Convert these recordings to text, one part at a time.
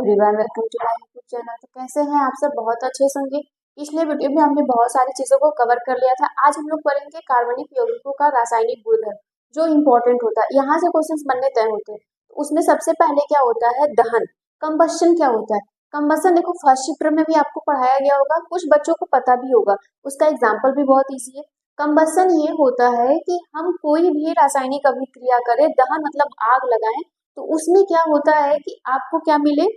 Everyone, welcome to my YouTube channel. तो कैसे हैं आप सब? बहुत अच्छे से होंगे। पिछले वीडियो में हमने बहुत सारी चीजों को कवर कर लिया था। आज हम लोग पढ़ेंगे कार्बनिक यौगिकों का रासायनिक गुणधर्म, जो इम्पोर्टेंट होता है। यहाँ से क्वेश्चंस बनने तय होते हैं। तो उसमें सबसे पहले क्या होता है? दहन। कंबस्शन क्या होता है? कंबस्शन देखो फर्स्ट चैप्टर में भी आपको पढ़ाया गया होगा, कुछ बच्चों को पता भी होगा। उसका एग्जाम्पल भी बहुत ईजी है। कंबस्शन ये होता है कि हम कोई भी रासायनिक अभिक्रिया करें, दहन मतलब आग लगाएं, तो उसमें क्या होता है कि आपको क्या मिले?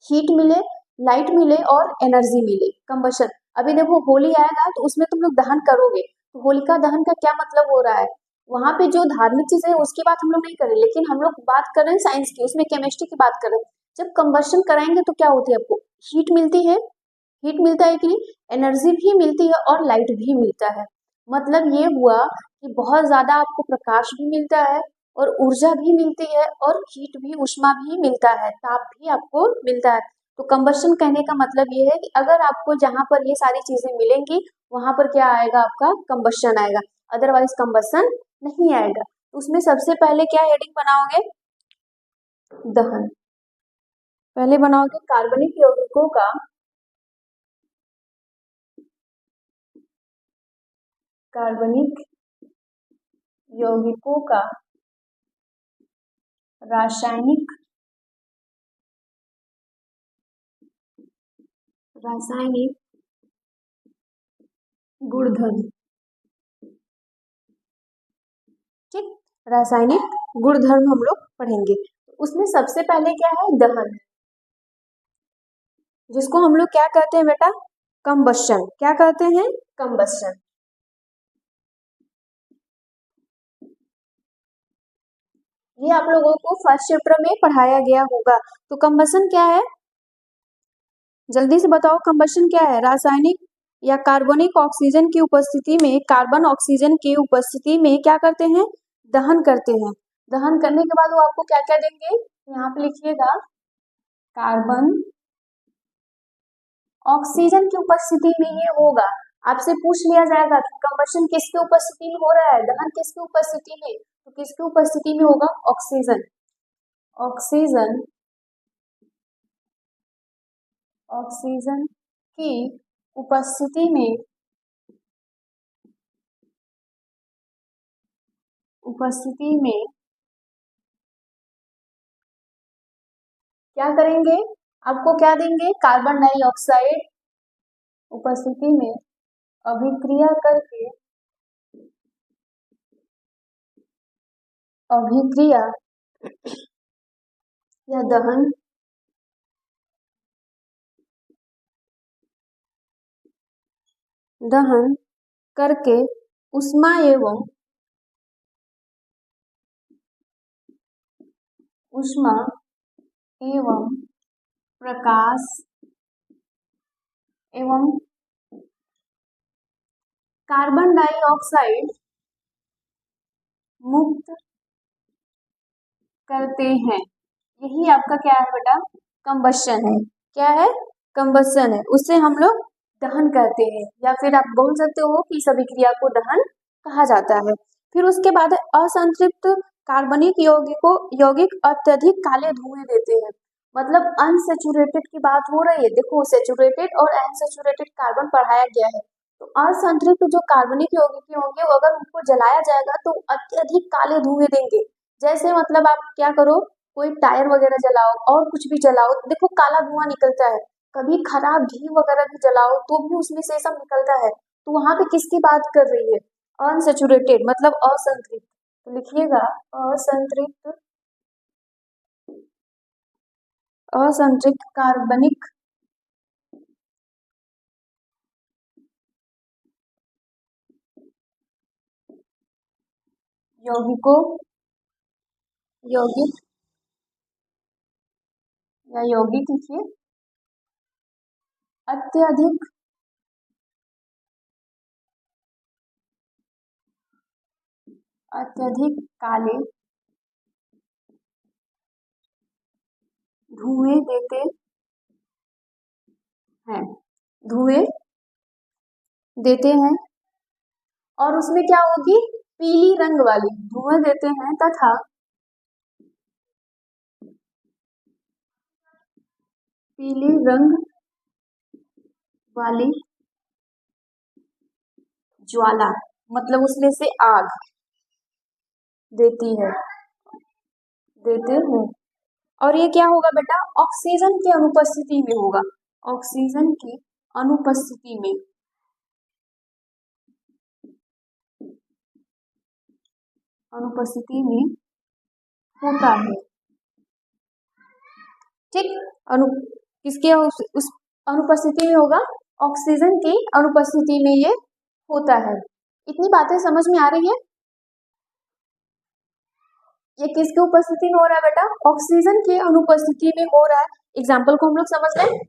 हीट मिले, लाइट मिले और एनर्जी मिले। कंबशन। अभी देखो होली आएगा तो उसमें तुम लोग दहन करोगे, तो होलिका दहन का क्या मतलब हो रहा है? वहां पे जो धार्मिक चीजें है उसकी बात हम लोग नहीं करें, लेकिन हम लोग बात कर रहे हैं साइंस की, उसमें केमिस्ट्री की बात कर रहे हैं। जब कंबशन कराएंगे तो क्या होती है? आपको हीट मिलती है। हीट मिलता है कि नहीं? एनर्जी भी मिलती है और लाइट भी मिलता है। मतलब ये हुआ कि बहुत ज्यादा आपको प्रकाश भी मिलता है और ऊर्जा भी मिलती है और हीट भी, ऊष्मा भी मिलता है, ताप भी आपको मिलता है। तो कंबशन कहने का मतलब ये है कि अगर आपको जहां पर ये सारी चीजें मिलेंगी वहां पर क्या आएगा? आपका कंबशन आएगा, अदरवाइज कंबशन नहीं आएगा। तो उसमें सबसे पहले क्या हेडिंग बनाओगे? दहन। पहले बनाओगे कार्बनिक यौगिकों का कार्बनिक यौगिकों का रासायनिक गुणधर्म। ठीक, रासायनिक गुणधर्म हम लोग पढ़ेंगे। उसमें सबसे पहले क्या है? दहन, जिसको हम लोग क्या कहते हैं बेटा? कंबस्शन। क्या कहते हैं? कंबस्शन। ये आप लोगों को फर्स्ट चैप्टर में पढ़ाया गया होगा। तो कंबस्शन क्या है? जल्दी से बताओ, कंबस्शन क्या है? रासायनिक या कार्बनिक ऑक्सीजन की उपस्थिति में, कार्बन ऑक्सीजन की उपस्थिति में क्या करते हैं? दहन करते हैं। दहन करने के बाद वो आपको क्या क्या देंगे? यहाँ पे लिखिएगा, कार्बन ऑक्सीजन की उपस्थिति में ये होगा। आपसे पूछ लिया जाएगा कि कंबशन किसकी उपस्थिति में हो रहा है, दहन किसकी उपस्थिति में? तो किसकी उपस्थिति में होगा? ऑक्सीजन। ऑक्सीजन ऑक्सीजन की उपस्थिति में क्या करेंगे? आपको क्या देंगे? कार्बन डाइऑक्साइड उपस्थिति में अभिक्रिया करके, अभिक्रिया या दहन करके उष्मा एवं प्रकाश एवं कार्बन डाइऑक्साइड मुक्त करते हैं। यही आपका क्या है बेटा? कंबशन है। क्या है? कंबशन है। उससे हम लोग दहन कहते हैं, या फिर आप बोल सकते हो कि इस अभिक्रिया को दहन कहा जाता है। फिर उसके बाद असंतृप्त कार्बनिक यौगिक अत्यधिक काले धुएं देते हैं। मतलब अनसेचुरेटेड की बात हो रही है। देखो, सेचुरेटेड और अनसेचुरेटेड कार्बन पढ़ाया गया है। तो असंतृप्त जो कार्बनिक यौगिक होंगे वो अगर उनको जलाया जाएगा तो अत्यधिक काले धुएं देंगे। जैसे मतलब आप क्या करो, कोई टायर वगैरह जलाओ और कुछ भी जलाओ, देखो काला धुआं निकलता है। कभी खराब घी वगैरह भी जलाओ तो भी उसमें से सब निकलता है। तो वहां पे किसकी बात कर रही है? अनसेचुरेटेड मतलब असंतृप्त। तो लिखिएगा, असंतृप्त असंतृप्त कार्बनिक यौगिकों यौगिक या यौगिक लिखिए, अत्यधिक अत्यधिक काले धुएं देते हैं। धुएं देते हैं और उसमें क्या होगी? पीली रंग वाली धुएं देते हैं, तथा पीले रंग वाली ज्वाला, मतलब उसमें से आग देते हैं। और ये क्या होगा बेटा, ऑक्सीजन की अनुपस्थिति में होगा, ऑक्सीजन की अनुपस्थिति में, होता है। ठीक, किसके उस अनुपस्थिति में होगा, ऑक्सीजन की अनुपस्थिति में ये होता है। इतनी बातें समझ में आ रही है? ये किसकी उपस्थिति में हो रहा है बेटा, ऑक्सीजन की अनुपस्थिति में हो रहा है। एग्जाम्पल को हम लोग समझ लें,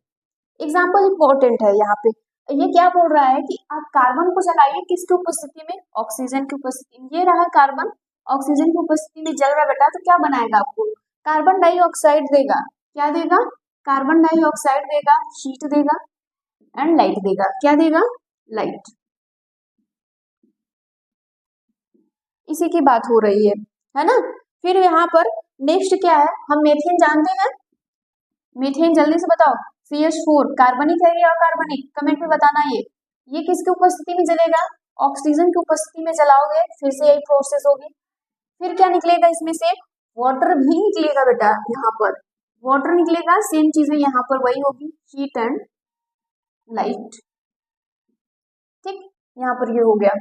एग्जाम्पल इंपॉर्टेंट है यहाँ पे। ये क्या बोल रहा है कि आप कार्बन को जलाइए किसकी उपस्थिति में, ऑक्सीजन की उपस्थिति में। ये रहा कार्बन, ऑक्सीजन की उपस्थिति में जल रहा बेटा, तो क्या बनाएगा आपको, कार्बन डाइऑक्साइड देगा। क्या देगा, कार्बन डाइऑक्साइड देगा, हीट देगा एंड लाइट देगा। क्या देगा, लाइट। इसी की बात हो रही है ना। फिर यहाँ पर नेक्स्ट क्या है, हम मेथेन जानते हैं, मीथेन जल्दी से बताओ, CH4 कार्बनिक है या अकार्बनिक, कमेंट में बताना। ये किसकी उपस्थिति में जलेगा, ऑक्सीजन की उपस्थिति में जलाओगे, फिर से यही प्रोसेस होगी। फिर क्या निकलेगा इसमें से, वाटर भी निकलेगा बेटा, यहाँ पर वाटर निकलेगा, सेम चीजें यहाँ पर वही होगी, हीट एंड लाइट। ठीक, यहाँ पर ये हो गया।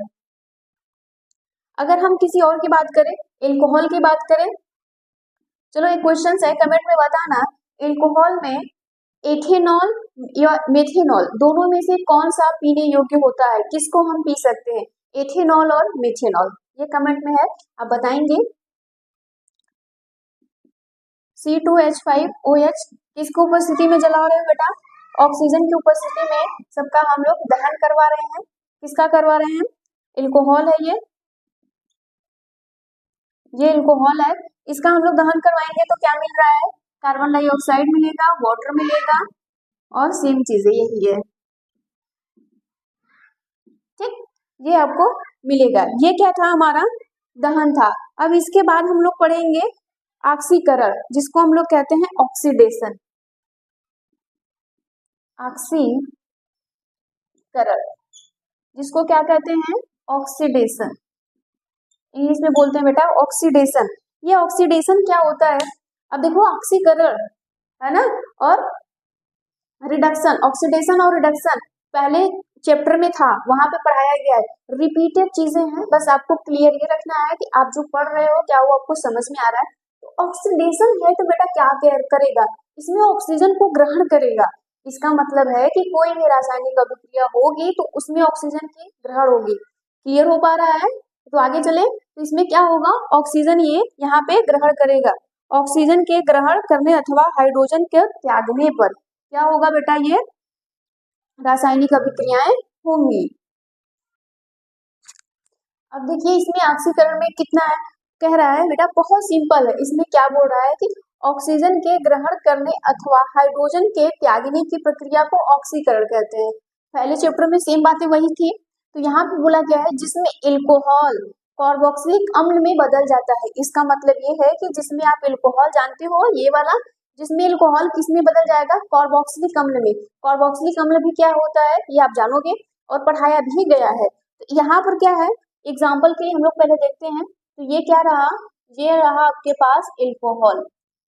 अगर हम किसी और की बात करें, एल्कोहल की बात करें, चलो एक क्वेश्चन है, कमेंट में बताना, एल्कोहल में एथेनॉल या मेथेनॉल दोनों में से कौन सा पीने योग्य होता है, किसको हम पी सकते हैं, एथेनॉल और मेथेनॉल। ये कमेंट में है, आप बताएंगे। C2H5OH किसको उपस्थिति में जला रहे हो बेटा, ऑक्सीजन की उपस्थिति में सबका हम लोग दहन करवा रहे हैं। किसका करवा रहे हैं, एल्कोहल है ये एल्कोहल है, इसका हम लोग दहन करवाएंगे तो क्या मिल रहा है, कार्बन डाइऑक्साइड मिलेगा, वाटर मिलेगा और सेम चीजें यही है। ठीक, ये आपको मिलेगा। ये क्या था, हमारा दहन था। अब इसके बाद हम लोग पढ़ेंगे ऑक्सीकरण, जिसको हम लोग कहते हैं ऑक्सीडेशन। ऑक्सीकरण जिसको क्या कहते हैं, ऑक्सीडेशन, इंग्लिश में बोलते हैं बेटा ऑक्सीडेशन। ये ऑक्सीडेशन क्या होता है, अब देखो ऑक्सीकरण है ना, और रिडक्शन, ऑक्सीडेशन और रिडक्शन पहले चैप्टर में था, वहां पे पढ़ाया गया है, रिपीटेड चीजें हैं, बस आपको क्लियर ये रखना है कि आप जो पढ़ रहे हो क्या वो आपको समझ में आ रहा है। तो ऑक्सीडेशन है तो बेटा क्या करेगा, इसमें ऑक्सीजन को ग्रहण करेगा। इसका मतलब है कि कोई भी रासायनिक अभिक्रिया होगी तो उसमें ऑक्सीजन की ग्रहण होगी। क्लियर हो पा रहा है, तो आगे चले, तो इसमें क्या होगा, ऑक्सीजन ये यहाँ पे ग्रहण करेगा, ऑक्सीजन के ग्रहण करने अथवा हाइड्रोजन के त्यागने पर क्या होगा बेटा, ये रासायनिक अभिक्रियाएं होंगी। अब देखिए इसमें ऑक्सीकरण में कितना है, कह रहा है बेटा बहुत सिंपल है, इसमें क्या बोल रहा है कि ऑक्सीजन के ग्रहण करने अथवा हाइड्रोजन के त्यागने की प्रक्रिया को ऑक्सीकरण कहते हैं। पहले चैप्टर में सेम बातें वही थी, तो यहाँ पे बोला गया है जिसमें एल्कोहल कार्बोक्सिलिक अम्ल में बदल जाता है। इसका मतलब ये है कि जिसमें आप एल्कोहल जानते हो, ये वाला, जिसमें एल्कोहल किसमें बदल जाएगा, कार्बोक्सिलिक अम्ल में। कार्बोक्सिलिक अम्ल भी क्या होता है ये आप जानोगे और पढ़ाया भी गया है। तो यहाँ पर क्या है, एग्जाम्पल के लिए हम लोग पहले देखते हैं, तो ये क्या रहा, ये रहा आपके पास एल्कोहल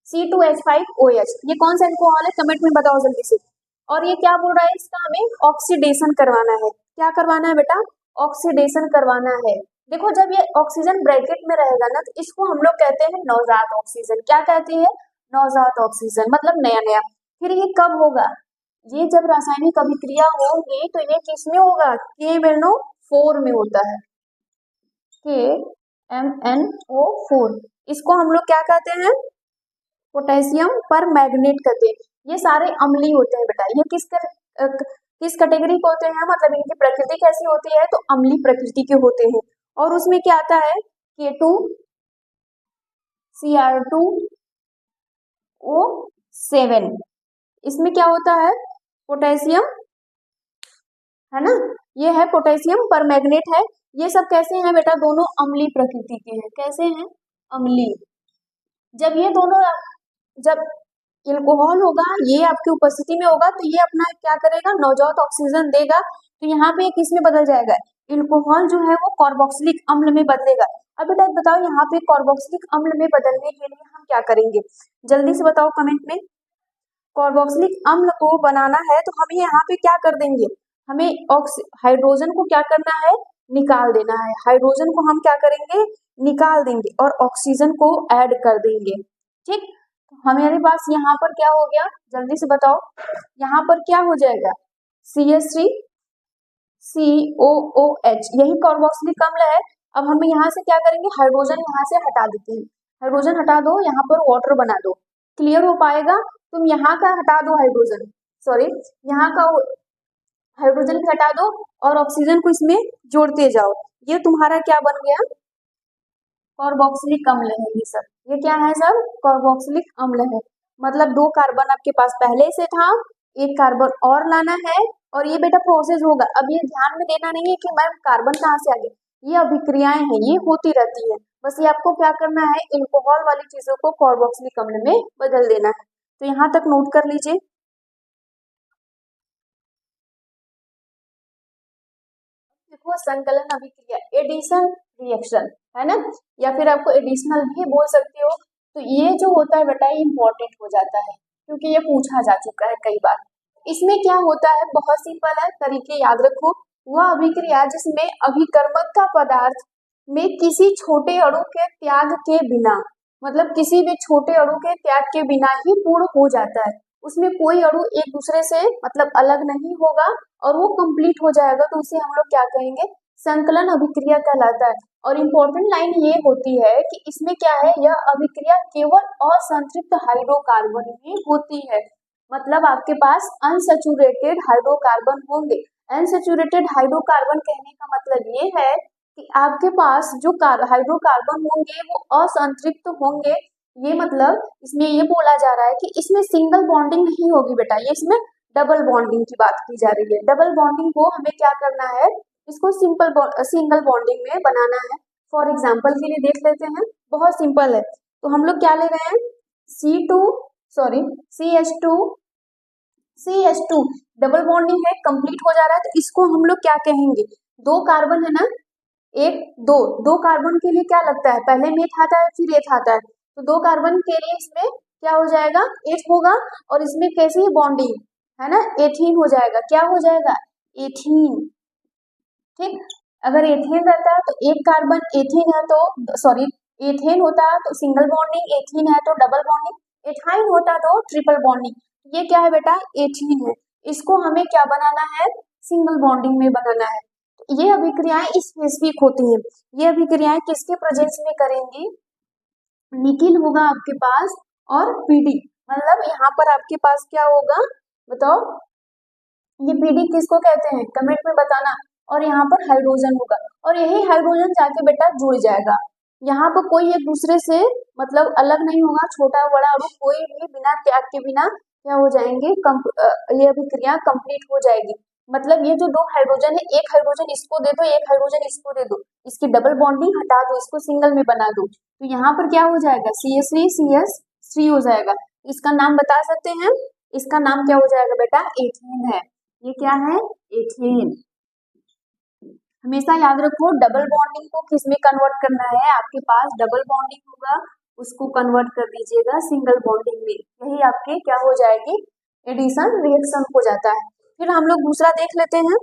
C2H5OH, ये कौन सा एल्कोहल है, कमेंट में बताओ जल्दी से। और ये क्या बोल रहा है, इसका हमें ऑक्सीडेशन करवाना है। क्या करवाना है बेटा, ऑक्सीडेशन करवाना है। देखो जब ये ऑक्सीजन ब्रैकेट में रहेगा ना, तो इसको हम लोग कहते हैं नवजात ऑक्सीजन। क्या कहते हैं, नवजात ऑक्सीजन, मतलब नया नया। फिर ये कब होगा, ये जब रासायनिक अभिक्रिया होगी तो ये किसमें होगा, KMnO4 में होता है, KMnO4। इसको हम लोग क्या कहते हैं, पोटेशियम पर मैग्नेट कहते हैं। ये सारे अम्लीय होते हैं बेटा, ये किस कैटेगरी के होते हैं, मतलब इनकी प्रकृति कैसी होती है, तो अम्लीय प्रकृति के होते हैं। और उसमें क्या आता है, K2Cr2O7, इसमें क्या होता है, पोटेशियम है ना, ये है पोटेशियम पर मैग्नेट है। ये सब कैसे हैं बेटा, दोनों अम्लीय प्रकृति के हैं। कैसे हैं, अम्लीय। जब एल्कोहल होगा, ये आपकी उपस्थिति में होगा तो ये अपना क्या करेगा, नवजात ऑक्सीजन देगा, तो यहाँ पे किस में बदल जाएगा, एल्कोहल जो है वो कार्बोक्सिलिक अम्ल में बदलेगा। अब बेटा बताओ यहाँ पे कार्बोक्सिलिक अम्ल में बदलने के लिए हम क्या करेंगे, जल्दी से बताओ कमेंट में। कार्बोक्सिलिक अम्ल को बनाना है तो हमें यहाँ पे क्या कर देंगे, हमें हाइड्रोजन को क्या करना है, निकाल देना है। हाइड्रोजन को हम क्या करेंगे, निकाल देंगे और ऑक्सीजन को ऐड कर देंगे। ठीक, हमारे पास यहाँ पर क्या हो गया, जल्दी से बताओ, यहाँ पर क्या हो जाएगा, CH3 COOH, यही कार्बोक्सिलिक अम्ल है। अब हम यहाँ से क्या करेंगे, हाइड्रोजन यहाँ से हटा देते हैं, हाइड्रोजन हटा दो, यहाँ पर वाटर बना दो, क्लियर हो पाएगा। तुम यहाँ का हटा दो हाइड्रोजन, सॉरी यहाँ का हाइड्रोजन भी हटा दो और ऑक्सीजन को इसमें जोड़ते जाओ, ये तुम्हारा क्या बन गया, कार्बोक्सिलिक अम्ल है। ये सब, ये क्या है सब, कार्बोक्सिलिक अम्ल है। मतलब 2 कार्बन आपके पास पहले से था, 1 कार्बन और लाना है, और ये बेटा प्रोसेस होगा। अब ये ध्यान में देना नहीं है कि मैम कार्बन कहाँ से आ गए, ये अभिक्रियाएं हैं, ये होती रहती है। बस ये आपको क्या करना है, एल्कोहल वाली चीजों को कार्बोक्सिलिक अम्ल में बदल देना है। तो यहाँ तक नोट कर लीजिए। देखो संकलन अभिक्रिया, एडिशन रिएक्शन है ना, या फिर आपको एडिशनल भी बोल सकते हो। तो ये जो होता है बेटा ये इंपॉर्टेंट हो जाता है, क्योंकि ये पूछा जा चुका है कई बार। इसमें क्या होता है, बहुत सिंपल है, तरीके याद रखो। वह अभिक्रिया जिसमें अभिकर्मक का पदार्थ में किसी छोटे अणु के त्याग के बिना, मतलब किसी भी छोटे अणु के त्याग के बिना ही पूर्ण हो जाता है, उसमें कोई अणु एक दूसरे से मतलब अलग नहीं होगा और वो कंप्लीट हो जाएगा, तो उसे हम लोग क्या कहेंगे, संकलन अभिक्रिया कहलाता है। और इम्पोर्टेंट लाइन ये होती है कि इसमें क्या है, यह अभिक्रिया केवल असंतृप्त हाइड्रोकार्बन में होती है। मतलब आपके पास अनसैचुरेटेड हाइड्रोकार्बन होंगे। अनसैचुरेटेड हाइड्रोकार्बन कहने का मतलब ये है कि आपके पास जो हाइड्रोकार्बन होंगे वो असंतृप्त होंगे। ये मतलब इसमें ये बोला जा रहा है कि इसमें सिंगल बॉन्डिंग नहीं होगी बेटा, ये इसमें डबल बॉन्डिंग की बात की जा रही है। डबल बॉन्डिंग को हमें क्या करना है, इसको सिंगल बॉन्डिंग में बनाना है। फॉर एग्जाम्पल के लिए देख लेते हैं, बहुत सिंपल है। तो हम लोग क्या ले रहे हैं, CH2 डबल बॉन्डिंग है, कंप्लीट हो जा रहा है, तो इसको हम लोग क्या कहेंगे, 2 कार्बन है ना, एक दो कार्बन के लिए क्या लगता है, पहले मेथ आता है फिर एथ आता है, तो 2 कार्बन के लिए इसमें क्या हो जाएगा, एथ होगा, और इसमें कैसी बॉन्डिंग है ना, एथीन हो जाएगा। क्या हो जाएगा, एथीन। ठीक, अगर एथेन रहता है तो एक कार्बन एथीन है तो सॉरी एथेन होता है तो सिंगल बॉन्डिंग, एथीन है तो डबल बॉन्डिंग, एथाइन होता तो ट्रिपल बॉन्डिंग। ये क्या है बेटा, एथीन है, इसको हमें क्या बनाना है, सिंगल बॉन्डिंग में बनाना है। ये अभिक्रियाएं स्पेसिफिक होती हैं। ये अभिक्रियाएं किसके प्रेजेंस में करेंगी, निकिल होगा आपके पास और पीडी, मतलब यहाँ पर आपके पास क्या होगा बताओ, ये पीडी किसको कहते हैं कमेंट में बताना। और यहाँ पर हाइड्रोजन होगा और यही हाइड्रोजन जाके बेटा जुड़ जाएगा। यहाँ पर कोई एक दूसरे से मतलब अलग नहीं होगा, छोटा बड़ा अणु कोई भी बिना त्याग के बिना क्या हो जाएंगे, ये अभिक्रिया कंप्लीट हो जाएगी। मतलब ये जो 2 हाइड्रोजन है, एक हाइड्रोजन इसको दे दो, एक हाइड्रोजन इसको दे दो, इसकी डबल बॉन्डिंग हटा दो, इसको सिंगल में बना दो, तो यहाँ पर क्या हो जाएगा, CH3 हो जाएगा। इसका नाम बता सकते हैं, इसका नाम क्या हो जाएगा बेटा, एथेन है। ये क्या है, एथेन। हमेशा याद रखो डबल बॉन्डिंग को किस में कन्वर्ट करना है, आपके पास डबल बॉन्डिंग होगा उसको कन्वर्ट कर दीजिएगा सिंगल बॉन्डिंग में, यही आपके क्या हो जाएगी, एडिशन रिएक्शन हो जाता है। फिर हम लोग दूसरा देख लेते हैं।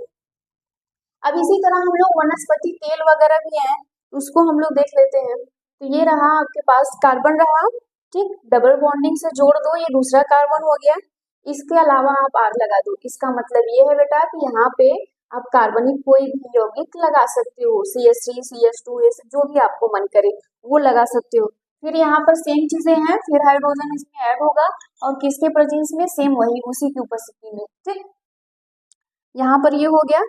अब इसी तरह हम लोग वनस्पति तेल वगैरह भी है, उसको हम लोग देख लेते हैं। तो ये रहा आपके पास कार्बन रहा, ठीक, डबल बॉन्डिंग से जोड़ दो, ये दूसरा कार्बन हो गया, इसके अलावा आप R लगा दो। इसका मतलब ये है बेटा कि यहाँ पे आप कार्बनिक कोई भी यौगिक लगा सकते हो, CH3 CH2 जो भी आपको मन करे वो लगा सकते हो। फिर यहाँ पर सेम चीजें हैं, फिर हाइड्रोजन इसमें ऐड होगा और किसके प्रेजेंस में, सेम वही उसी की उपस्थिति में। ठीक, यहाँ पर ये हो गया,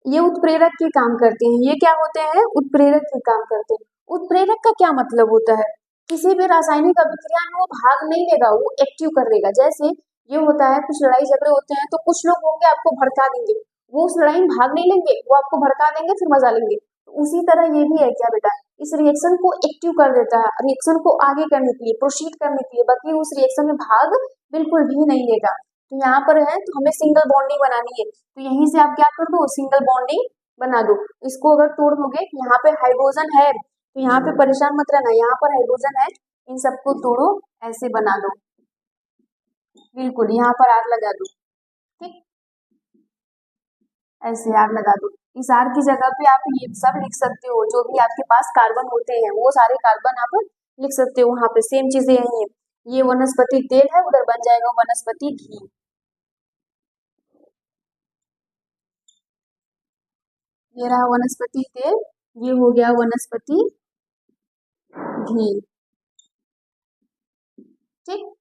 ये उत्प्रेरक के काम करते हैं। ये क्या होते हैं, उत्प्रेरक के काम करते हैं। उत्प्रेरक का क्या मतलब होता है, किसी भी रासायनिक अभिक्रिया में वो भाग नहीं लेगा, वो एक्टिव कर देगा। जैसे ये होता है, कुछ लड़ाई झगड़े होते हैं तो कुछ लोग होंगे आपको भड़का देंगे, वो उस लड़ाई में भाग नहीं लेंगे, वो आपको भड़का देंगे फिर मजा लेंगे। तो उसी तरह ये भी है क्या बेटा, इस रिएक्शन को एक्टिव कर देता है, रिएक्शन को आगे करने के लिए, प्रोसीड करने के लिए, बाकी उस रिएक्शन में भाग बिल्कुल भी नहीं लेगा। तो यहाँ पर है तो हमें सिंगल बॉन्डिंग बनानी है, तो यहीं से आप क्या कर दो, सिंगल बॉन्डिंग बना दो। इसको अगर तोड़ दोगे, यहाँ पे हाइड्रोजन है तो यहाँ पे परेशान मत रहना, यहाँ पर हाइड्रोजन है, इन सबको तोड़ो, ऐसे बना दो, बिल्कुल यहाँ पर आग लगा दो, ठीक, ऐसे आग लगा दो। इस आर की जगह पे आप ये सब लिख सकते हो, जो भी आपके पास कार्बन होते हैं वो सारे कार्बन आप लिख सकते हो वहां पे। सेम चीजें यही है, ये वनस्पति तेल है, उधर बन जाएगा वनस्पति घी। ये रहा वनस्पति तेल, ये हो गया वनस्पति घी, ठीक।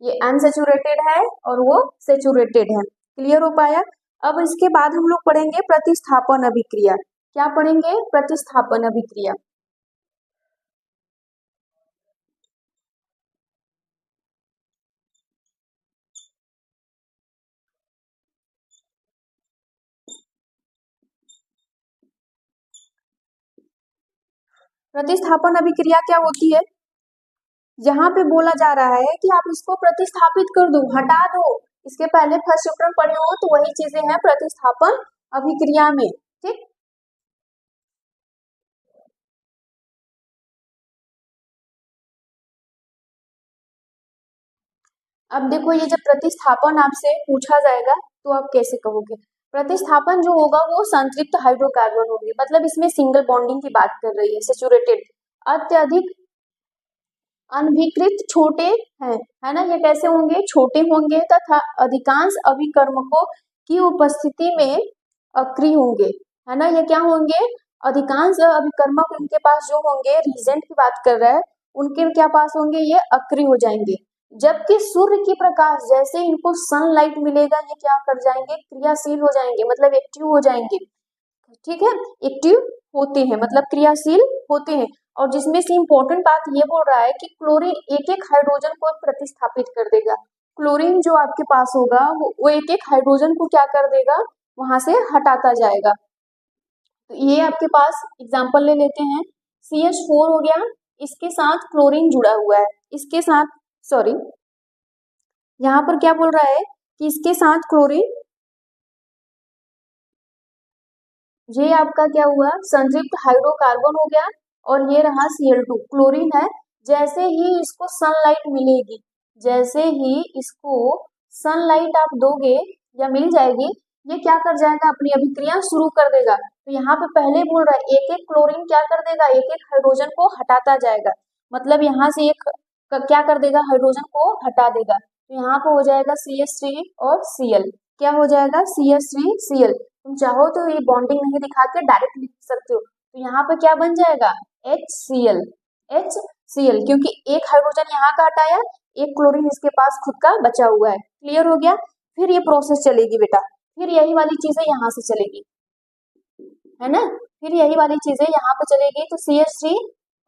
ये अनसेचुरेटेड है और वो सेचुरेटेड है, क्लियर हो पाया। अब इसके बाद हम लोग पढ़ेंगे प्रतिस्थापन अभिक्रिया। क्या पढ़ेंगे? प्रतिस्थापन अभिक्रिया। प्रतिस्थापन अभिक्रिया क्या होती है? यहाँ पे बोला जा रहा है कि आप इसको प्रतिस्थापित कर दो, हटा दो। इसके पहले फर्स्ट चैप्टर पढ़े हो तो वही चीजें हैं प्रतिस्थापन अभिक्रिया में, ठीक। अब देखो, ये जब प्रतिस्थापन आपसे पूछा जाएगा तो आप कैसे कहोगे? प्रतिस्थापन जो होगा वो संतृप्त हाइड्रोकार्बन होगी, मतलब इसमें सिंगल बॉन्डिंग की बात कर रही है, सेचुरेटेड, अत्यधिक अनभिकृत छोटे हैं, है ना, ये कैसे होंगे? छोटे होंगे तथा अधिकांश अभिकर्मकों की उपस्थिति में अक्रिय होंगे, है ना, ये क्या होंगे? अधिकांश अभिकर्मक इनके पास जो होंगे, रीजेंट की बात कर रहा है, उनके क्या पास होंगे? ये अक्रिय हो जाएंगे। जबकि सूर्य की प्रकाश जैसे इनको सनलाइट मिलेगा, ये क्या कर जाएंगे? क्रियाशील हो जाएंगे, मतलब एक्टिव हो जाएंगे, ठीक है, एक्टिव होते हैं मतलब क्रियाशील होते हैं। और जिसमें से इंपॉर्टेंट बात ये बोल रहा है कि क्लोरीन एक एक हाइड्रोजन को प्रतिस्थापित कर देगा। क्लोरीन जो आपके पास होगा वो एक एक हाइड्रोजन को क्या कर देगा? वहां से हटाता जाएगा। तो ये आपके पास एग्जाम्पल ले लेते हैं, CH4 हो गया, इसके साथ क्लोरीन जुड़ा हुआ है, इसके साथ, सॉरी, यहाँ पर क्या बोल रहा है कि इसके साथ क्लोरीन, ये आपका क्या हुआ? संतृप्त हाइड्रोकार्बन हो गया, और ये रहा Cl2, क्लोरीन है। जैसे ही इसको सनलाइट मिलेगी, जैसे ही इसको सनलाइट आप दोगे या मिल जाएगी, ये क्या कर जाएगा? अपनी अभिक्रिया शुरू कर देगा। तो यहाँ पे पहले बोल रहा है एक एक क्लोरीन क्या कर देगा? एक एक हाइड्रोजन को हटाता जाएगा, मतलब यहाँ से एक क्या कर देगा? हाइड्रोजन को हटा देगा। तो यहाँ पे हो जाएगा CH3 और Cl, क्या हो जाएगा? CH3 Cl। तुम चाहो तो ये बॉन्डिंग नहीं दिखा के डायरेक्ट लिख सकते हो, तो यहाँ पे क्या बन जाएगा? HCl, HCl, क्योंकि एक हाइड्रोजन यहाँ का हटाया, एक क्लोरीन इसके पास खुद का बचा हुआ है, क्लियर हो गया। फिर ये प्रोसेस चलेगी बेटा, फिर यही वाली चीजें यहाँ से चलेगी, है ना, फिर यही वाली चीजें यहाँ पे चलेगी। तो CH3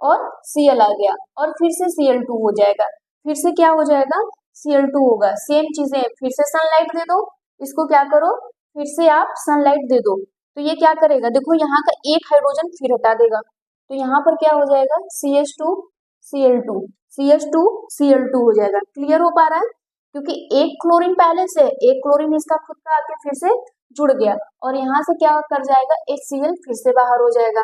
और Cl आ गया, और फिर से Cl2 हो जाएगा, फिर से क्या हो जाएगा? Cl2 होगा। सेम चीजें, फिर से सनलाइट दे दो, इसको क्या करो? फिर से आप सनलाइट दे दो, तो ये क्या करेगा? देखो यहाँ का एक हाइड्रोजन फिर हटा देगा, तो यहाँ पर क्या हो जाएगा? CH2 Cl2, CH2 Cl2 हो जाएगा। क्लियर हो पा रहा है? क्योंकि एक क्लोरीन पहले से, एक क्लोरीन इसका खुद का आके फिर से जुड़ गया, और यहाँ से क्या कर जाएगा? HCl फिर से बाहर हो जाएगा।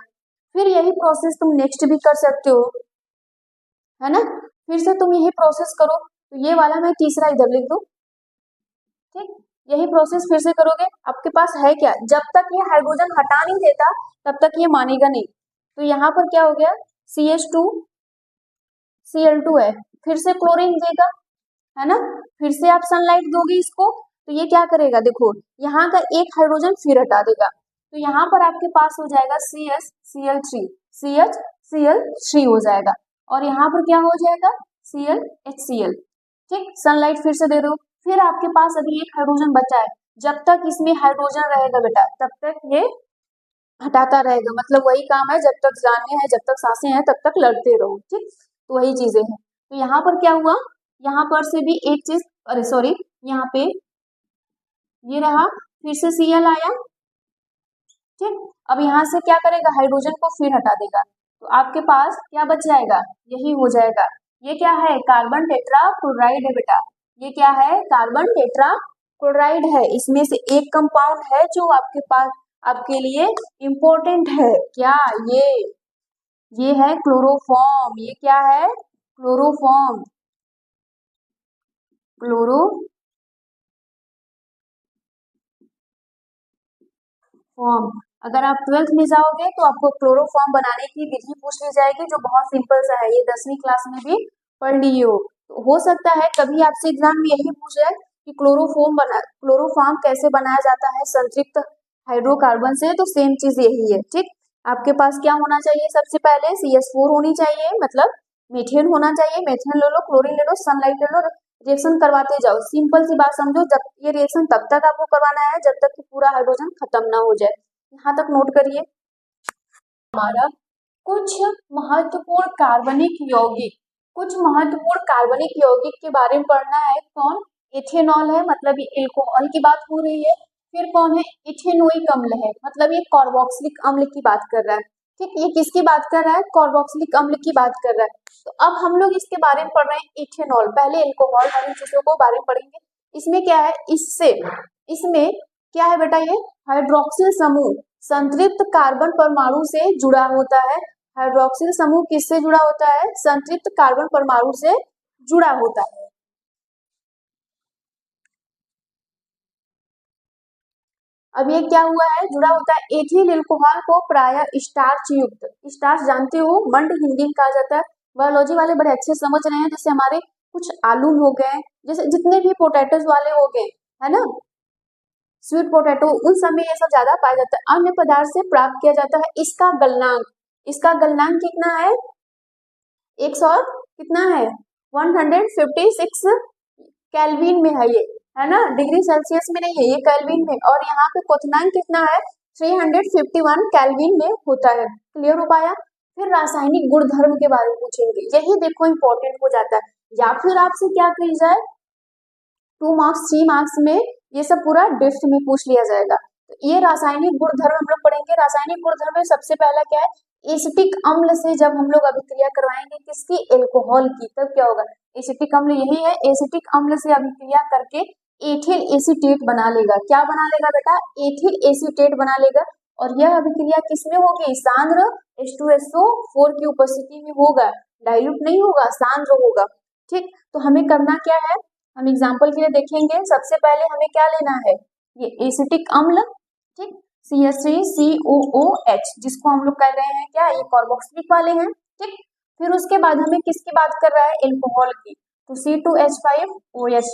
फिर यही प्रोसेस तुम नेक्स्ट भी कर सकते हो, है ना, फिर से तुम यही प्रोसेस करो। तो ये वाला मैं तीसरा इधर लिख दूं, ठीक, यही प्रोसेस फिर से करोगे। आपके पास है क्या? जब तक ये हाइड्रोजन हटा नहीं देता तब तक ये मानेगा नहीं। तो यहाँ पर क्या हो गया? CH2 Cl2 है, फिर से क्लोरीन देगा, है ना, फिर से आप सनलाइट दोगे इसको, तो ये क्या करेगा? देखो यहाँ का एक हाइड्रोजन फिर हटा देगा, तो यहाँ पर आपके पास हो जाएगा CH CH3 हो जाएगा, और यहाँ पर क्या हो जाएगा? HCl, ठीक। सनलाइट फिर से दे दो, फिर आपके पास अभी एक हाइड्रोजन बचा है, जब तक इसमें हाइड्रोजन रहेगा बेटा तब तक ये हटाता रहेगा, मतलब वही काम है, जब तक जाने हैं, जब तक सांसें हैं तब तक लड़ते रहो, ठीक। तो वही चीजें हैं। तो यहाँ पर क्या हुआ? यहाँ पर से भी एक चीज, अरे सॉरी, यहाँ पे ये रहा, फिर से Cl आया, ठीक। अब यहाँ से क्या करेगा? हाइड्रोजन को फिर हटा देगा, तो आपके पास क्या बच जाएगा, यही हो जाएगा। ये क्या है, कार्बन टेट्रा क्लोराइड है बेटा, ये क्या है, कार्बन टेट्रा क्लोराइड है। इसमें से एक कंपाउंड है जो आपके पास आपके लिए इम्पोर्टेंट है, क्या ये है क्लोरोफॉर्म। ये क्या है, क्लोरोफॉर्म, क्लोरोफॉर्म। अगर आप 12th में जाओगे तो आपको क्लोरोफॉर्म बनाने की विधि पूछ ली जाएगी, जो बहुत सिंपल सा है, ये 10वीं क्लास में भी पढ़ ली हो सकता है कभी आपसे एग्जाम में यही पूछ जाए कि क्लोरोफॉर्म कैसे बनाया जाता है संतृप्त हाइड्रोकार्बन से, तो सेम चीज यही है। ठीक, आपके पास क्या होना चाहिए, सबसे पहले CH4 होनी चाहिए, मतलब मीथेन होना चाहिए। मीथेन ले लो, क्लोरीन ले लो, सनलाइट ले लो, रिएक्शन करवाते जाओ। सिंपल सी बात समझो, जब ये रिएक्शन तब तक आपको करवाना है जब तक कि पूरा हाइड्रोजन खत्म ना हो जाए। यहाँ तक नोट करिए। हमारा कुछ महत्वपूर्ण कार्बनिक यौगिक के बारे में पढ़ना है। कौन, इथेनॉल है, मतलब ये एल्कोहल की बात हो रही है। फिर कौन है, इथेनोइक अम्ल है, मतलब ये कार्बोक्सिलिक अम्ल की बात कर रहा है। ठीक, ये किसकी बात कर रहा है, कार्बोक्सिलिक अम्ल की बात कर रहा है। तो अब हम लोग इसके बारे में पढ़ रहे हैं इथेनॉल। पहले एल्कोहल वाली चीजों को बारे में पढ़ेंगे। इसमें क्या है, इसमें क्या है बेटा, ये हाइड्रोक्सिल समूह संतृप्त कार्बन परमाणु से जुड़ा होता है। हाइड्रोक्सिल समूह किससे जुड़ा होता है, संतृप्त कार्बन परमाणु से जुड़ा होता है। अब ये क्या हुआ है, जुड़ा होता है। एथिल एल्कोहल को प्रायः स्टार्च युक्त, स्टार्च जानते हो, मंड हिंदी में कहा जाता है। बायोलॉजी वाले बड़े अच्छे समझ रहे हैं। जैसे हमारे कुछ आलू हो गए, जैसे जितने भी पोटैटोज वाले हो गए, है ना, स्वीट पोटैटो, उन सब में ये सब ज्यादा पाया जाता है। अन्य पदार्थ से प्राप्त किया जाता है। इसका गलनांक कितना है, 100 कितना है, 156 केल्विन में है ये, है ना, डिग्री सेल्सियस में नहीं है, ये केल्विन में। और यहाँ पे क्वथनांक कितना है, 351 केल्विन में होता है। क्लियर हो पाया। फिर रासायनिक गुणधर्म के बारे में पूछेंगे, यही देखो इंपॉर्टेंट हो जाता है। या फिर आपसे क्या कही जाए, 2 मार्क्स 3 मार्क्स में ये सब पूरा डिफ्ट में पूछ लिया जाएगा। तो ये रासायनिक गुणधर्म हम लोग पढ़ेंगे। रासायनिक गुणधर्म में सबसे पहला क्या है, एसिटिक अम्ल से जब हम लोग अभिक्रिया करवाएंगे किसकी, एल्कोहल की, तब क्या होगा, एसिटिक अम्ल यही है। एसिटिक अम्ल से अभिक्रिया करके एथिल एसीटेट बना लेगा। क्या बना लेगा बेटा, एथिल एसीटेट बना लेगा। और यह अभिक्रिया किसमें होगी, सांद्र H2SO4 की उपस्थिति में होगा, डाइल्यूट नहीं होगा, सांद्र होगा। ठीक, तो हमें करना क्या है, हम एग्जाम्पल के लिए देखेंगे। सबसे पहले हमें क्या लेना है, ये एसिटिक अम्ल, ठीक, CH3COOH, जिसको हम लोग कह रहे हैं क्या, ये कार्बोक्सिलिक वाले हैं। ठीक, फिर उसके बाद हमें किसकी बात कर रहा है, एल्कोहल की, तो C2H5OH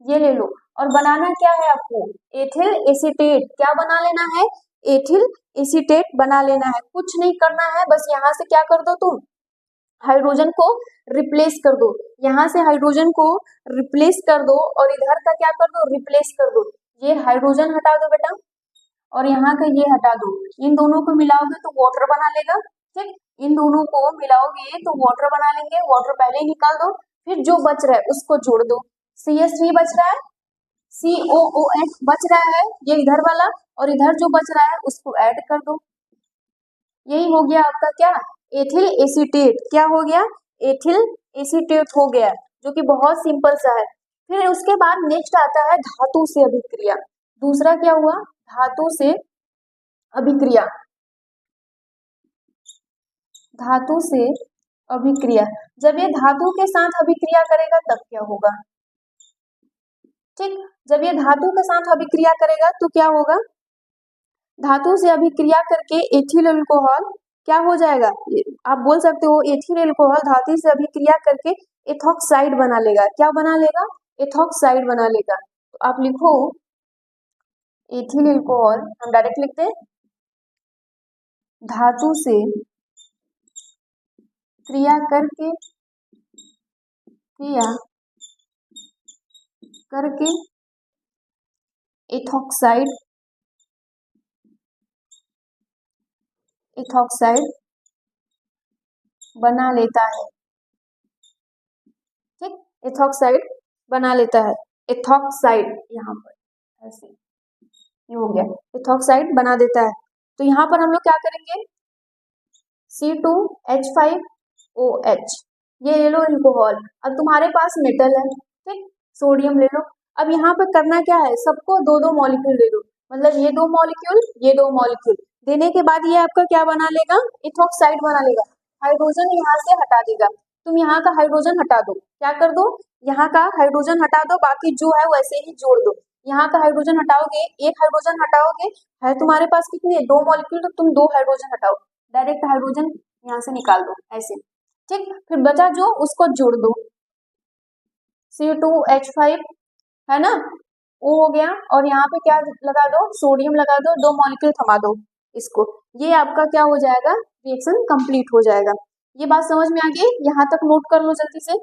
ये ले लो। और बनाना क्या है आपको, एथिल एसीटेट, क्या बना लेना है, एथिल एसीटेट बना लेना है। कुछ नहीं करना है, बस यहाँ से क्या कर दो तुम, हाइड्रोजन को रिप्लेस कर दो, यहाँ से हाइड्रोजन को रिप्लेस कर दो और इधर का क्या कर दो, रिप्लेस कर दो। ये हाइड्रोजन हटा दो बेटा और यहाँ का ये हटा दो। इन दोनों को मिलाओगे तो वाटर बना लेगा। ठीक, इन दोनों को मिलाओगे तो वाटर बना लेंगे। वाटर पहले ही निकाल दो, फिर जो बच रहा है उसको जोड़ दो। CH3 बच रहा है, COOH बच रहा है, ये इधर वाला, और इधर जो बच रहा है उसको ऐड कर दो। यही हो गया आपका क्या, एथिल एसीटेट। क्या हो गया, एथिल एसीटेट हो गया, जो कि बहुत सिंपल सा है। फिर उसके बाद नेक्स्ट आता है धातु से अभिक्रिया। दूसरा क्या हुआ, धातु से अभिक्रिया। धातु से अभिक्रिया, जब ये धातु के साथ अभिक्रिया करेगा तब क्या होगा। ठीक, जब ये धातु के साथ अभिक्रिया करेगा तो क्या होगा, धातु से अभिक्रिया करके एथिल अल्कोहल क्या हो जाएगा, आप बोल सकते हो एथिल अल्कोहल धातु से अभिक्रिया करके एथॉक्साइड बना लेगा। क्या बना लेगा, एथॉक्साइड बना लेगा। तो आप लिखो एथिल अल्कोहल, हम डायरेक्ट लिखते हैं, धातु से क्रिया करके एथॉक्साइड बना लेता है। ठीक, एथॉक्साइड बना लेता है, एथॉक्साइड यहाँ पर ऐसे ये हो गया, एथॉक्साइड बना देता है। तो यहाँ पर हम लोग क्या करेंगे, C2H5OH, ये ले लो अल्कोहल। अब तुम्हारे पास मेटल है, ठीक, सोडियम ले लो। अब यहाँ पे करना क्या है, सबको दो दो मॉलिक्यूल दे दो, मतलब ये दो मॉलिक्यूल, ये दो मॉलिक्यूल देने के बाद ये आपका क्या बना लेगा, इथॉक्साइड बना लेगा। हाइड्रोजन यहाँ से हटा देगा, तुम यहाँ का हाइड्रोजन हटा दो, क्या कर दो, यहाँ का हाइड्रोजन हटा दो, बाकी जो है वैसे ही जोड़ दो। यहाँ का हाइड्रोजन हटाओगे, एक हाइड्रोजन हटाओगे, है तुम्हारे पास कितने, दो मॉलिक्यूल, तो तुम दो हाइड्रोजन हटाओ, डायरेक्ट हाइड्रोजन यहाँ से निकाल दो ऐसे, ठीक। फिर बचा जो, उसको जोड़ दो, C2H5 है ना, वो हो गया। और यहाँ पे क्या लगा दो, सोडियम लगा दो, दो मॉलिक्यूल थमा दो इसको, ये आपका क्या हो जाएगा, रिएक्शन कंप्लीट हो जाएगा। ये बात समझ में आ गई, यहाँ तक नोट कर लो जल्दी से।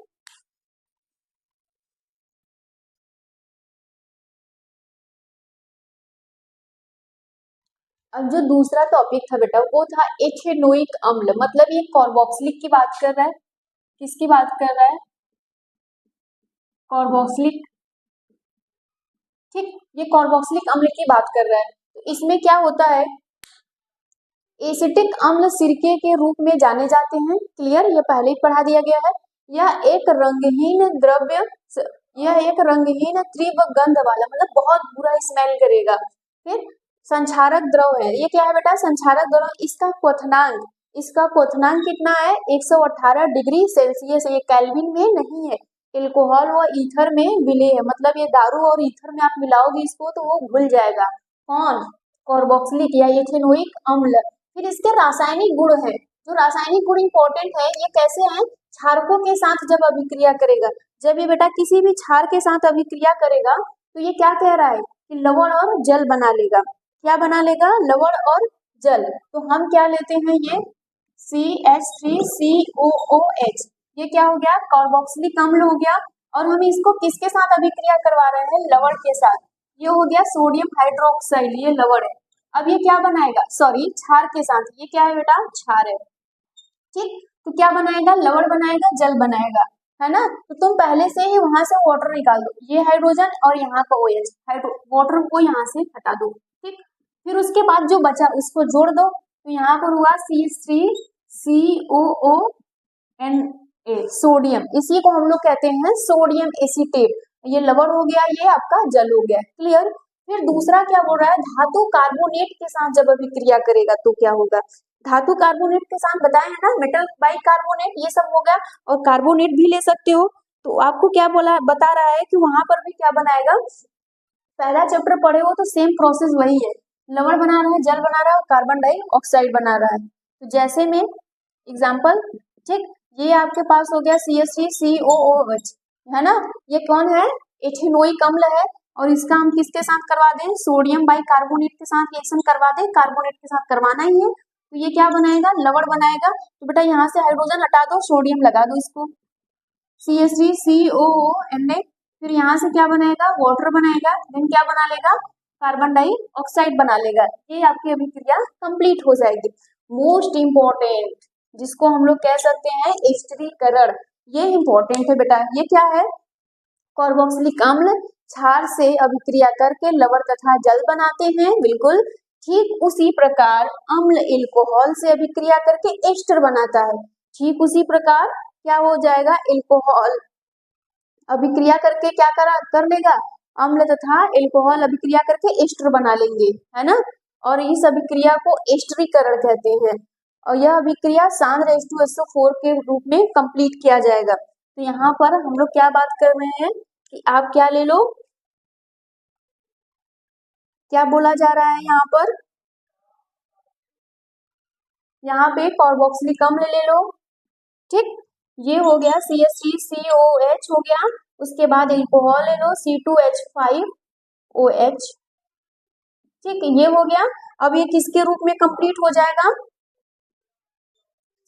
अब जो दूसरा टॉपिक था बेटा, वो था एथेनोइक अम्ल, मतलब ये कार्बोक्सिलिक की बात कर रहा है, किसकी बात कर रहा है, कार्बोक्सिलिक, ठीक, ये कार्बोक्सिलिक अम्ल की बात कर रहा है। तो इसमें क्या होता है, एसिटिक अम्ल सिरके के रूप में जाने जाते हैं, क्लियर, ये पहले ही पढ़ा दिया गया है। यह एक रंगहीन द्रव्य, यह एक रंगहीन तीव्र गंध वाला, मतलब बहुत बुरा स्मेल करेगा। फिर संक्षारक द्रव है, ये क्या है बेटा, संक्षारक द्रव। इसका क्वथनांक कितना है, 118 डिग्री सेल्सियस, ये केल्विन में नहीं है। एल्कोहल व ईथर में विलय है, मतलब ये दारू और ईथर में आप मिलाओगे इसको तो वो घुल जाएगा। कौन, कार्बोक्सिलिक या एथेनोइक अम्ल। फिर इसके रासायनिक गुण है, जो रासायनिक गुण इंपॉर्टेंट है, ये कैसे हैं, क्षारकों के साथ जब अभिक्रिया करेगा, जब ये बेटा किसी भी क्षार के साथ अभिक्रिया करेगा तो ये क्या कह रहा है कि लवण और जल बना लेगा। क्या बना लेगा, लवण और जल। तो हम क्या लेते हैं, ये CH3COOH, ये क्या हो गया, कार्बोक्सिलिक अम्ल हो गया। और हम इसको किसके साथ अभिक्रिया करवा रहे हैं, लवण के साथ, ये हो गया सोडियम हाइड्रोक्साइड, ये लवण है। अब ये क्या बनाएगा, सॉरी क्षार के साथ, ये क्या है बेटा, क्षार है, ठीक। तो क्या बनाएगा, लवण बनाएगा, जल बनाएगा, है ना। तो तुम पहले से ही वहां से वाटर निकाल दो, ये हाइड्रोजन और यहाँ का OH, वाटर को यहाँ से हटा दो, ठीक। फिर उसके बाद जो बचा उसको जोड़ दो, तो यहाँ पर हुआ CH3COONA, सोडियम, इसी को हम लोग कहते हैं सोडियम एसीटेट। ये लवण हो गया, ये आपका जल हो गया, क्लियर। फिर दूसरा क्या बोल रहा है, धातु कार्बोनेट के साथ जब अभिक्रिया करेगा तो क्या होगा, धातु कार्बोनेट के साथ बताए हैं ना, मेटल बाई कार्बोनेट, ये सब हो गया, और कार्बोनेट भी ले सकते हो। तो आपको क्या बोला, बता रहा है कि वहां पर भी क्या बनाएगा, पहला चैप्टर पढ़े हो तो सेम प्रोसेस वही है, लवण बना रहा है, जल बना रहा है और कार्बन डाइऑक्साइड बना रहा है। तो जैसे में एग्जाम्पल, ठीक, ये आपके पास हो गया CH3COOH, है ना, ये कौन है, एथेनोइक अम्ल है। और इसका हम किसके साथ करवा दें, सोडियम बाई कार्बोनेट के साथ रिएक्शन करवा दें, कार्बोनेट के साथ करवाना ही है। तो ये क्या बनाएगा, लवण बनाएगा। तो बेटा यहाँ से हाइड्रोजन हटा दो, सोडियम लगा दो इसको, CH3COONA। फिर यहाँ से क्या बनाएगा, वाटर बनाएगा, देन क्या बना लेगा, कार्बन डाइऑक्साइड बना लेगा। ये आपकी अभिक्रिया कंप्लीट हो जाएगी। मोस्ट इंपॉर्टेंट, जिसको हम लोग कह सकते हैं स्थिरीकरण, ये इंपॉर्टेंट है बेटा। ये क्या है, कार्बोक्सिलिक अम्ल क्षार से अभिक्रिया करके लवण तथा जल बनाते हैं, बिल्कुल ठीक उसी प्रकार अम्ल एल्कोहल से अभिक्रिया करके एस्टर बनाता है। ठीक उसी प्रकार क्या हो जाएगा, एल्कोहल अभिक्रिया करके क्या कर लेगा, अम्ल तथा एल्कोहल अभिक्रिया करके एस्टर बना लेंगे, है ना। और इस अभिक्रिया को एस्टरीकरण कहते हैं। और यह अभिक्रिया सांद्र H2SO4 के रूप में कंप्लीट किया जाएगा। तो यहाँ पर हम लोग क्या बात कर रहे हैं कि आप क्या ले लो, क्या बोला जा रहा है यहाँ पर, यहाँ पे कार्बोक्सिलिक अम्ल ले लो, ठीक, ये हो गया CH3COH हो गया। उसके बाद एल्कोहल ले लो C2H5OH, ठीक, ये हो गया। अब ये किसके रूप में कंप्लीट हो जाएगा,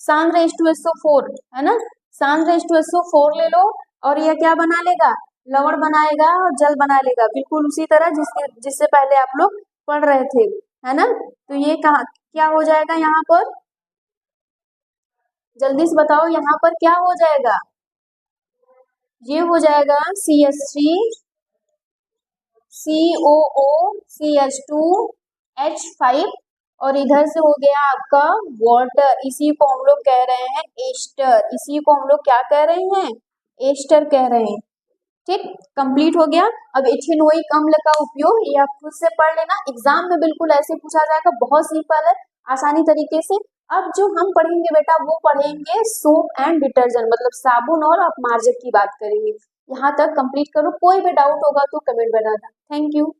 सांद्र H2SO4, है ना, सांद्र H2SO4 ले लो। और ये क्या बना लेगा, लवण बनाएगा और जल बना लेगा, बिल्कुल उसी तरह जिससे पहले आप लोग पढ़ रहे थे, है ना। तो ये कहा क्या हो जाएगा, यहाँ पर जल्दी से बताओ, यहाँ पर क्या हो जाएगा, ये हो जाएगा CH3COOCH2H5 और इधर से हो गया आपका वाटर, इसी को हम लोग कह रहे हैं एस्टर, इसी को हम लोग क्या कह रहे हैं, एस्टर कह रहे हैं। ठीक, कंप्लीट हो गया। अब इथेनोइक अम्ल का उपयोग ये आप खुद से पढ़ लेना, एग्जाम में बिल्कुल ऐसे पूछा जाएगा, बहुत सिंपल है, आसानी तरीके से। अब जो हम पढ़ेंगे बेटा वो पढ़ेंगे सोप एंड डिटर्जेंट, मतलब साबुन और अपमार्जक की बात करेंगे। यहाँ तक कंप्लीट करो, कोई भी डाउट होगा तो कमेंट बनाना। Thank you.